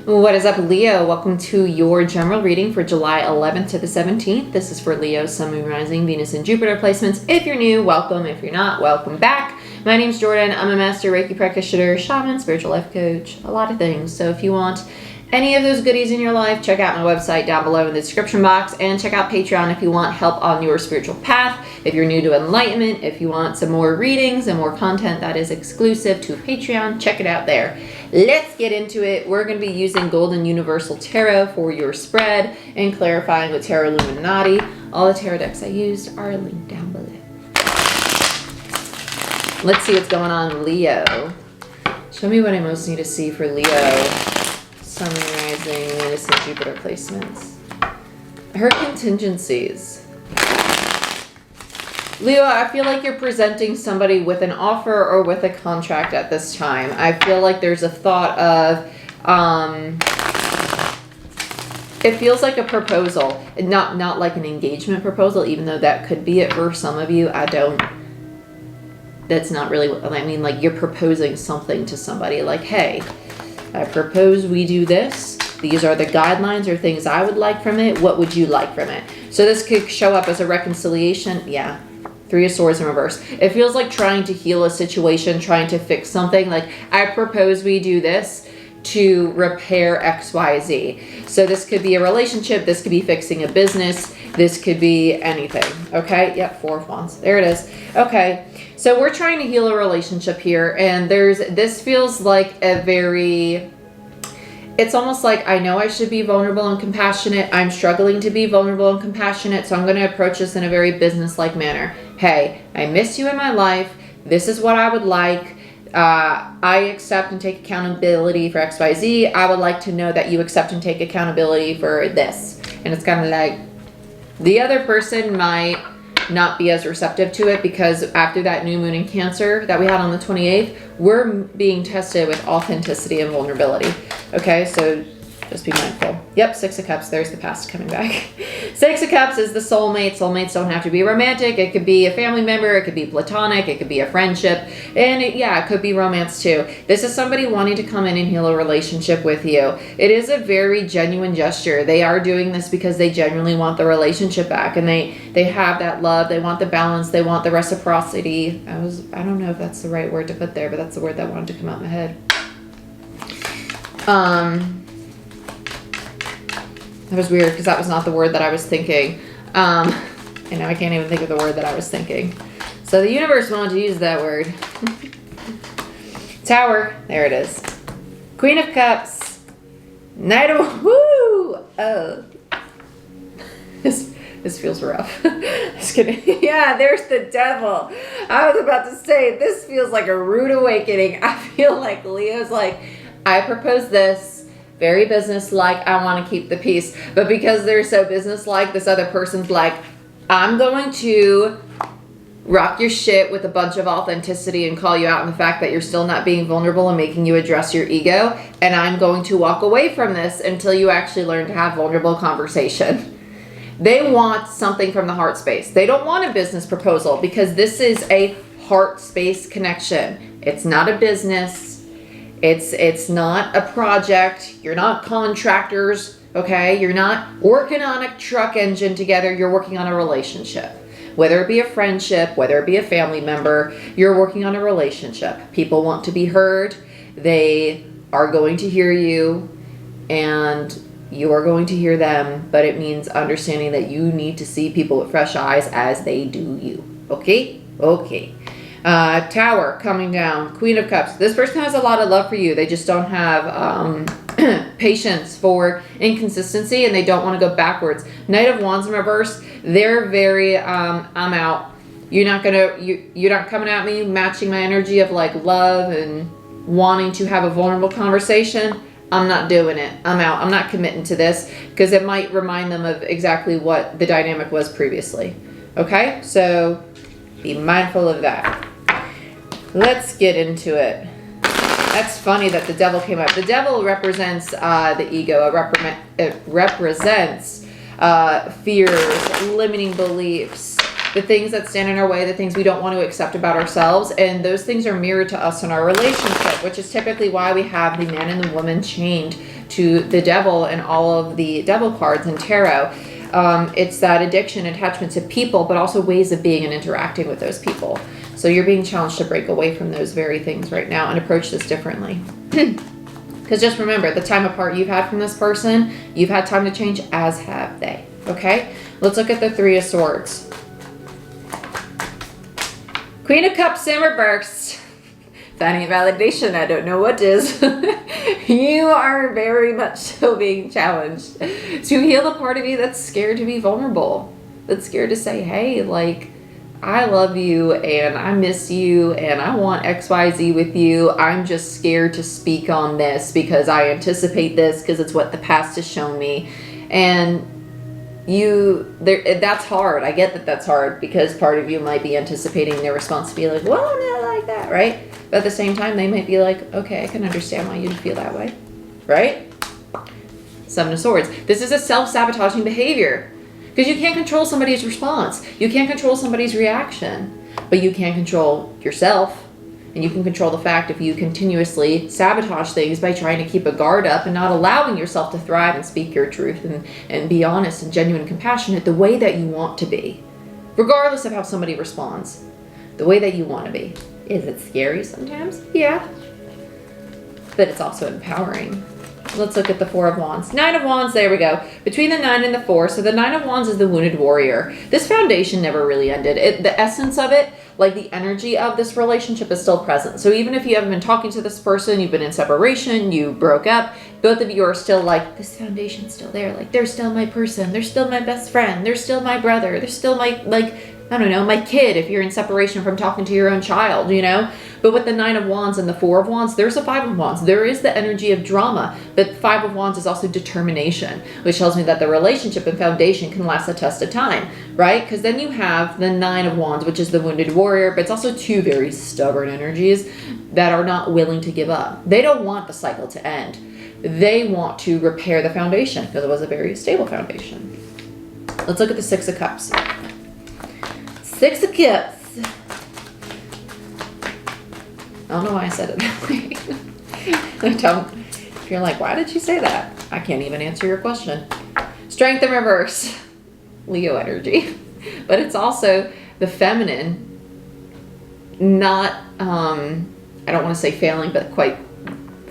What is up, Leo? Welcome to your general reading for July 11th to the 17th. This is for Leo, Sun, Moon, Rising, Venus, and Jupiter placements. If you're new, welcome. If you're not, welcome back. My name's Jordyn. I'm a master Reiki practitioner, shaman, spiritual life coach, a lot of things. So if you want any of those goodies in your life, check out my website down below in the description box, and check out Patreon if you want help on your spiritual path. If you're new to enlightenment, if you want some more readings and more content that is exclusive to Patreon, check it out there. Let's get into it. We're going to be using Golden Universal Tarot for your spread and clarifying with Tarot Illuminati. All the tarot decks I used are linked down below. Let's see what's going on, Leo. Show me what I most need to see for Leo. Sun, Rising, Venus, and Jupiter placements. Her contingencies. Leo, I feel like you're presenting somebody with an offer or with a contract at this time. I feel like there's a thought of, it feels like a proposal, not like an engagement proposal, even though that could be it for some of you. That's not really what I mean. Like, you're proposing something to somebody, like, hey, I propose we do this. These are the guidelines or things I would like from it. What would you like from it? So this could show up as a reconciliation. Yeah. Three of Swords in reverse. It feels like trying to heal a situation, trying to fix something. Like, I propose we do this to repair XYZ. So this could be a relationship. This could be fixing a business. This could be anything. Okay. Yep. Four of Wands. There it is. Okay. So we're trying to heal a relationship here. And this feels like a very, it's almost like, I know I should be vulnerable and compassionate. I'm struggling to be vulnerable and compassionate. So I'm going to approach this in a very business-like manner. Hey, I miss you in my life. This is what I would like. I accept and take accountability for XYZ. I would like to know that you accept and take accountability for this. And it's kind of like, the other person might not be as receptive to it, because after that new moon in Cancer that we had on the 28th, we're being tested with authenticity and vulnerability. Okay, so just be mindful. Yep, Six of Cups. There's the past coming back. Six of Cups is the soulmate. Soulmates don't have to be romantic. It could be a family member. It could be platonic. It could be a friendship. And it could be romance too. This is somebody wanting to come in and heal a relationship with you. It is a very genuine gesture. They are doing this because they genuinely want the relationship back. And they have that love. They want the balance. They want the reciprocity. I don't know if that's the right word to put there, but that's the word that wanted to come out in my head. That was weird because that was not the word that I was thinking. And now I can't even think of the word that I was thinking. So the universe wanted to use that word. Tower. There it is. Queen of Cups. Knight of... Woo! Oh. This feels rough. Just kidding. Yeah, there's the Devil. I was about to say, this feels like a rude awakening. I feel like Leo's like, I propose this. Very business-like, I want to keep the peace. But because they're so business-like, this other person's like, I'm going to rock your shit with a bunch of authenticity and call you out on the fact that you're still not being vulnerable and making you address your ego. And I'm going to walk away from this until you actually learn to have vulnerable conversation. They want something from the heart space. They don't want a business proposal, because this is a heart space connection. It's not a business. It's not a project. You're not contractors, okay? You're not working on a truck engine together. You're working on a relationship. Whether it be a friendship, whether it be a family member, you're working on a relationship. People want to be heard. They are going to hear you, and you are going to hear them, but it means understanding that you need to see people with fresh eyes as they do you, okay? Okay. Tower coming down, Queen of Cups. This person has a lot of love for you. They just don't have patience for inconsistency, and they don't want to go backwards. Knight of Wands in reverse. They're very I'm out. You're not coming at me matching my energy of like love and wanting to have a vulnerable conversation. I'm not doing it. I'm out. I'm not committing to this, because it might remind them of exactly what the dynamic was previously. Okay, so be mindful of that. Let's get into it. That's funny that the Devil came up. The Devil represents the ego. It represents fears, limiting beliefs, the things that stand in our way, the things we don't want to accept about ourselves. And those things are mirrored to us in our relationship, which is typically why we have the man and the woman chained, to the devil and all of the devil cards in tarot. It's that addiction, attachment to people, but also ways of being and interacting with those people. So you're being challenged to break away from those very things right now and approach this differently. Because just remember, the time apart you've had from this person, you've had time to change, as have they. Okay? Let's look at the Three of Swords. Queen of Cups in reverse. If that ain't validation, I don't know what is. You are very much so being challenged to heal the part of you that's scared to be vulnerable. That's scared to say, hey, like, I love you and I miss you and I want XYZ with you. I'm just scared to speak on this because I anticipate this because it's what the past has shown me. And that's hard. I get that that's hard because part of you might be anticipating their response to be like, well, not like that, right? But at the same time, they might be like, okay, I can understand why you'd feel that way, right? Seven of Swords. This is a self-sabotaging behavior because you can't control somebody's response. You can't control somebody's reaction, but you can control yourself. And you can control the fact if you continuously sabotage things by trying to keep a guard up and not allowing yourself to thrive and speak your truth and be honest and genuine and compassionate the way that you want to be, regardless of how somebody responds, the way that you want to be. Is it scary sometimes? Yeah. But it's also empowering. Let's look at the Four of Wands. Nine of Wands, there we go. Between the 9 and the 4. So the 9 of Wands is the wounded warrior. This foundation never really ended. The essence of it, like the energy of this relationship, is still present. So even if you haven't been talking to this person, you've been in separation, you broke up, both of you are still like, this foundation's still there. Like, they're still my person. They're still my best friend. They're still my brother. They're still my, like, I don't know, my kid if you're in separation from talking to your own child, you know? But with the 9 of Wands and the 4 of Wands, there's a 5 of Wands. There is the energy of drama, but 5 of Wands is also determination, which tells me that the relationship and foundation can last the test of time, right? Because then you have the 9 of Wands, which is the wounded warrior, but it's also two very stubborn energies that are not willing to give up. They don't want the cycle to end. They want to repair the foundation because it was a very stable foundation. Let's look at the 6 of Cups. 6 of Cups. I don't know why I said it that way. If you're like, why did you say that? I can't even answer your question. Strength in reverse. Leo energy. But it's also the feminine, not, I don't want to say failing, but quite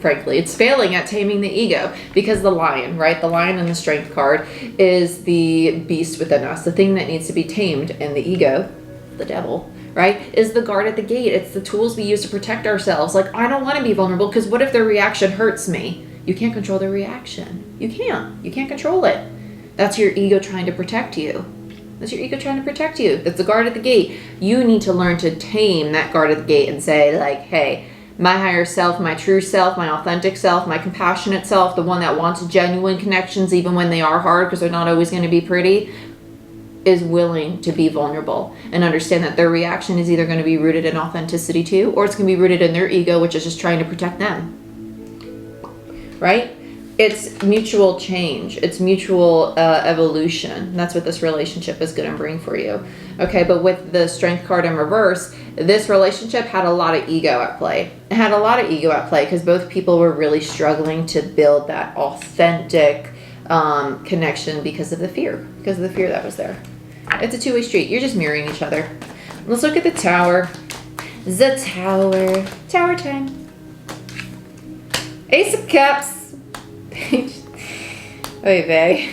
frankly, it's failing at taming the ego because the lion, right? The lion in the strength card is the beast within us, the thing that needs to be tamed, and the ego, the devil, right, is the guard at the gate. It's the tools we use to protect ourselves. Like, I don't want to be vulnerable because what if their reaction hurts me? You can't control their reaction. You can't control it. That's your ego trying to protect you. That's your ego trying to protect you. That's the guard at the gate. You need to learn to tame that guard at the gate and say, like, hey, my higher self, my true self, my authentic self, my compassionate self, the one that wants genuine connections even when they are hard because they're not always going to be pretty, is willing to be vulnerable and understand that their reaction is either going to be rooted in authenticity too, or it's going to be rooted in their ego, which is just trying to protect them, right? It's mutual change. It's mutual evolution. That's what this relationship is going to bring for you. Okay, but with the strength card in reverse, this relationship had a lot of ego at play. It had a lot of ego at play because both people were really struggling to build that authentic connection because of the fear that was there. It's a two-way street. You're just mirroring each other. Let's look at the Tower. The Tower. Tower time. Ace of Cups. Oy vey.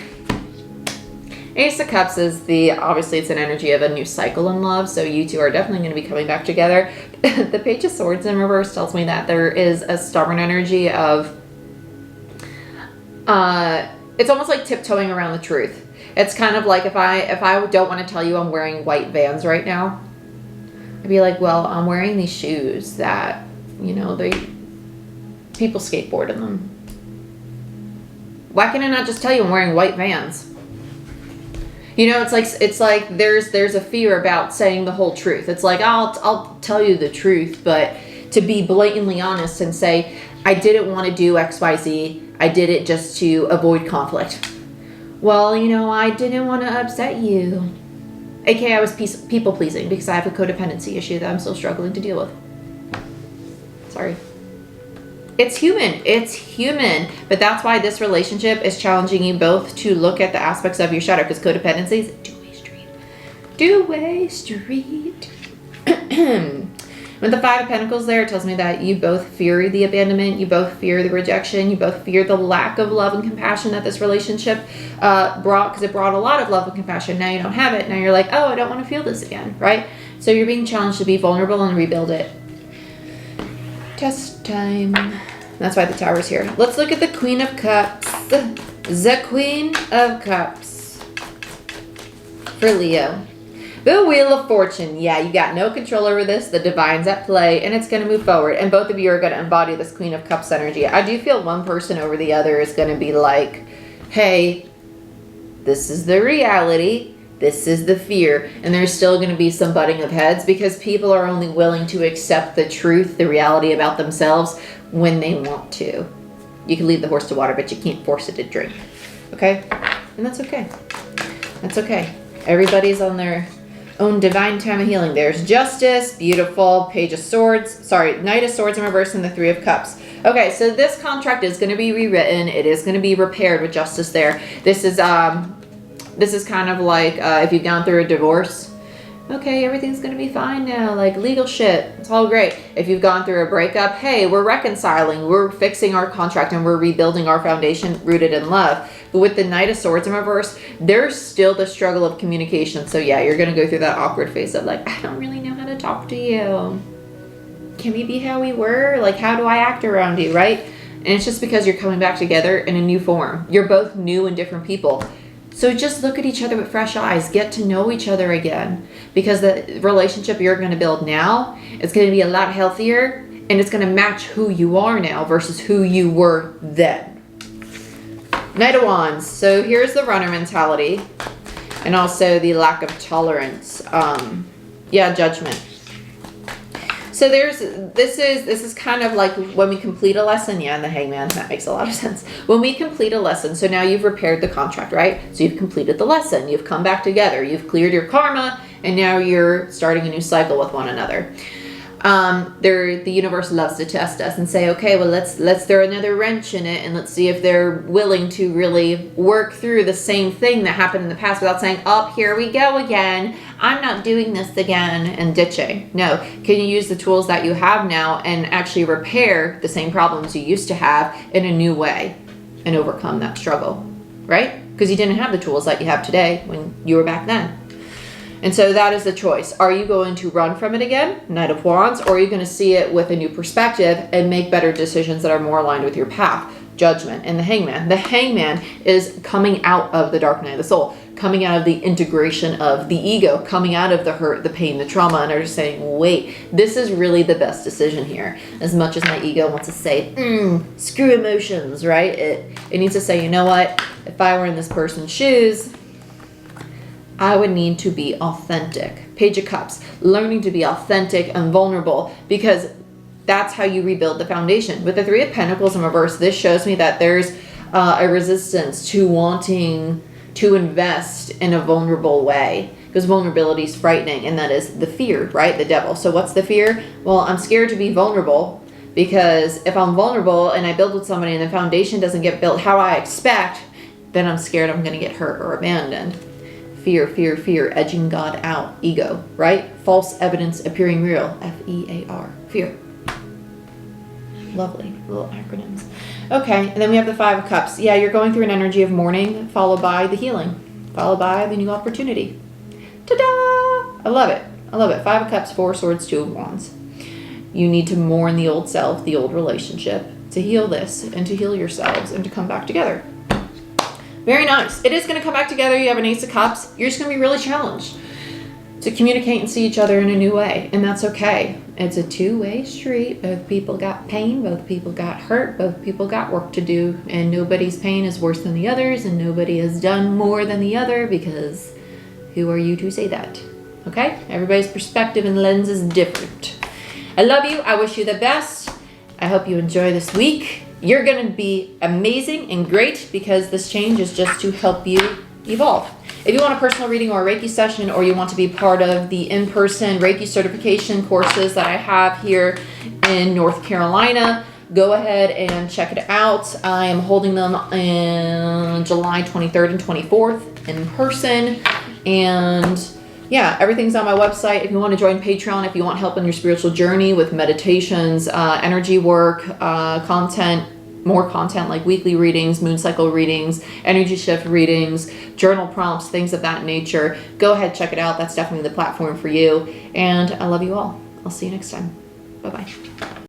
Ace of Cups is obviously it's an energy of a new cycle in love, so you two are definitely going to be coming back together. The Page of Swords in reverse tells me that there is a stubborn energy of, it's almost like tiptoeing around the truth. It's kind of like if I don't want to tell you I'm wearing white Vans right now, I'd be like, well, I'm wearing these shoes that, you know, people skateboard in them. Why can I not just tell you I'm wearing white Vans? You know, it's like there's a fear about saying the whole truth. It's like, I'll tell you the truth, but to be blatantly honest and say, I didn't want to do XYZ. I did it just to avoid conflict. Well, you know, I didn't want to upset you. AKA I was people pleasing because I have a codependency issue that I'm still struggling to deal with. Sorry. It's human. It's human. But that's why this relationship is challenging you both to look at the aspects of your shadow, because codependency is a two-way street. Two-way street. With the Five of Pentacles there, it tells me that you both fear the abandonment, you both fear the rejection, you both fear the lack of love and compassion that this relationship brought, because it brought a lot of love and compassion. Now you don't have it. Now you're like, oh, I don't want to feel this again, right? So you're being challenged to be vulnerable and rebuild it. Test time. That's why the Tower's here. Let's look at the Queen of Cups. The Queen of Cups for Leo. The Wheel of Fortune. Yeah, you got no control over this. The divine's at play, and it's going to move forward. And both of you are going to embody this Queen of Cups energy. I do feel one person over the other is going to be like, hey, this is the reality. This is the fear. And there's still going to be some butting of heads, because people are only willing to accept the truth, the reality about themselves when they want to. You can lead the horse to water, but you can't force it to drink. Okay? And that's okay. That's okay. Everybody's on their own divine time of healing. There's Justice, beautiful, Page of Swords, sorry, Knight of Swords in reverse, and the Three of Cups. Okay, so this contract is going to be rewritten. It is going to be repaired with Justice there. This is kind of like if you've gone through a divorce. Okay, everything's going to be fine now, like legal shit. It's all great. If you've gone through a breakup, hey, we're reconciling, we're fixing our contract, and we're rebuilding our foundation rooted in love. But with the Knight of Swords in reverse, there's still the struggle of communication. So yeah, you're going to go through that awkward phase of like, I don't really know how to talk to you. Can we be how we were? Like, how do I act around you, right? And it's just because you're coming back together in a new form. You're both new and different people. So just look at each other with fresh eyes. Get to know each other again. Because the relationship you're going to build now is going to be a lot healthier. And it's going to match who you are now versus who you were then. Knight of Wands. So here's the runner mentality. And also the lack of tolerance. Judgment. So this is kind of like when we complete a lesson. Yeah, and the Hangman, that makes a lot of sense. When we complete a lesson, so now you've repaired the contract, right? So you've completed the lesson, you've come back together, you've cleared your karma, and now you're starting a new cycle with one another. The universe loves to test us and say, okay, well, let's throw another wrench in it, and let's see if they're willing to really work through the same thing that happened in the past without saying, oh, here we go again. I'm not doing this again, and ditching. No, can you use the tools that you have now and actually repair the same problems you used to have in a new way and overcome that struggle, right? Because you didn't have the tools that you have today when you were back then. And so that is the choice. Are you going to run from it again, Knight of Wands, or are you going to see it with a new perspective and make better decisions that are more aligned with your path? Judgment. And the Hangman. The Hangman is coming out of the dark night of the soul, coming out of the integration of the ego, coming out of the hurt, the pain, the trauma, and are just saying, wait, this is really the best decision here. As much as my ego wants to say, screw emotions, right? It needs to say, you know what? If I were in this person's shoes, I would need to be authentic. Page of Cups, learning to be authentic and vulnerable, because that's how you rebuild the foundation. With the Three of Pentacles in reverse, this shows me that there's a resistance to wanting to invest in a vulnerable way, because vulnerability is frightening, and that is the fear, right? The devil. So what's the fear? Well, I'm scared to be vulnerable, because if I'm vulnerable and I build with somebody and the foundation doesn't get built how I expect, then I'm scared I'm going to get hurt or abandoned. Fear, fear, fear, edging God out, ego, right? False evidence appearing real, F-E-A-R, fear. Lovely little acronyms. Okay, and then we have the Five of Cups. Yeah, you're going through an energy of mourning, followed by the healing, followed by the new opportunity. Ta-da! I love it. I love it. Five of Cups, Four of Swords, Two of Wands. You need to mourn the old self, the old relationship, to heal this, and to heal yourselves, and to come back together. Very nice. It is going to come back together. You have an Ace of Cups. You're just going to be really challenged to communicate and see each other in a new way. And that's okay. It's a two-way street. Both people got pain. Both people got hurt. Both people got work to do. And nobody's pain is worse than the others. And nobody has done more than the other, because who are you to say that? Okay? Everybody's perspective and lens is different. I love you. I wish you the best. I hope you enjoy this week. You're going to be amazing and great, because this change is just to help you evolve. If you want a personal reading or a Reiki session, or you want to be part of the in-person Reiki certification courses that I have here in North Carolina, go ahead and check it out. I am holding them in July 23rd and 24th in person. And yeah, everything's on my website. If you want to join Patreon, if you want help in your spiritual journey with meditations, energy work, more content like weekly readings, moon cycle readings, energy shift readings, journal prompts, things of that nature, go ahead, check it out. That's definitely the platform for you. And I love you all. I'll see you next time. Bye-bye.